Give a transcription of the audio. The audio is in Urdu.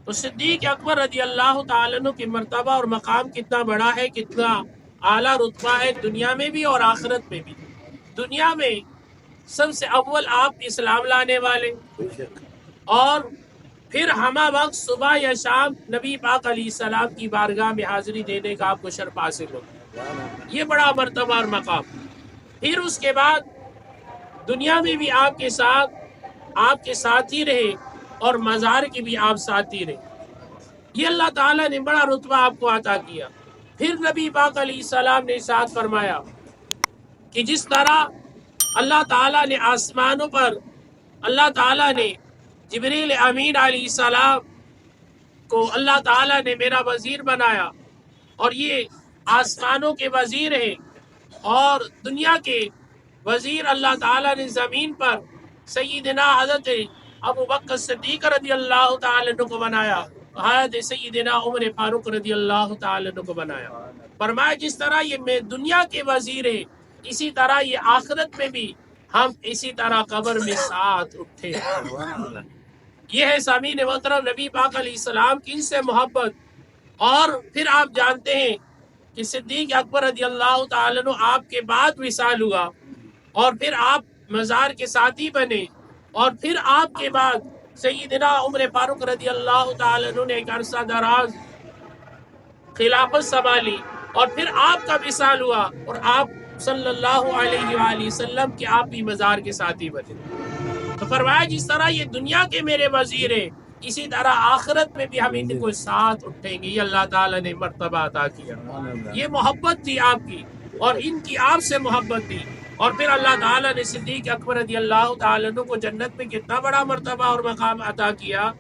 تو صدیق اکبر رضی اللہ تعالیٰ عنہ کی مرتبہ اور مقام کتنا بڑا ہے، کتنا اعلیٰ رتبہ ہے، دنیا میں بھی اور آخرت میں بھی۔ دنیا میں سب سے اول آپ اسلام لانے والے، اور پھر ہمہ وقت صبح یا شام نبی پاک علیہ السلام کی بارگاہ میں حاضری دینے کا آپ کو شرف حاصل ہو، یہ بڑا مرتبہ اور مقام۔ پھر اس کے بعد دنیا میں بھی آپ کے ساتھ ہی رہے، اور مزار کی بھی آپ ساتھی رہے۔ یہ اللہ تعالیٰ نے بڑا رتبہ آپ کو عطا کیا۔ پھر نبی پاک علیہ السلام نے ارشاد فرمایا کہ جس طرح اللہ تعالیٰ نے آسمانوں پر، اللہ تعالیٰ نے جبریل امین علیہ السلام کو اللہ تعالیٰ نے میرا وزیر بنایا، اور یہ آسمانوں کے وزیر ہیں، اور دنیا کے وزیر اللہ تعالیٰ نے زمین پر سیدنا حضرت ابو بکر صدیق رضی اللہ تعالیٰ عنہ کو بنایا، حضرت سیدنا عمر فاروق رضی اللہ تعالیٰ عنہ کو بنایا۔ فرمایا جس طرح یہ میں دنیا کے وزیر ہیں، اسی طرح یہ آخرت میں بھی ہم اسی طرح قبر میں ساتھ اٹھے۔ یہ ہے سامعین محترم نبی پاک علیہ السلام کی ان سے محبت۔ اور پھر آپ جانتے ہیں کہ صدیق اکبر رضی اللہ تعالیٰ عنہ آپ کے بعد وصال ہوا، اور پھر آپ مزار کے ساتھی بنے، اور پھر آپ کے بعد سیدنا عمر فاروق رضی اللہ تعالیٰ عنہ نے ایک عرصہ دراز خلافت سنبھالی، اور پھر آپ کا وصال ہوا، اور آپ صلی اللہ علیہ وآلہ وسلم کے آپ بھی مزار کے ساتھی بنے۔ تو فرمایا جس طرح یہ دنیا کے میرے وزیر ہیں، اسی طرح آخرت میں بھی ہم ان کو ساتھ اٹھیں گے۔ یہ اللہ تعالیٰ نے مرتبہ عطا کیا، یہ محبت تھی آپ کی، اور ان کی آپ سے محبت تھی۔ اور پھر اللہ تعالیٰ نے صدیق اکبر رضی اللہ تعالیٰ عنہ کو جنت میں کتنا بڑا مرتبہ اور مقام عطا کیا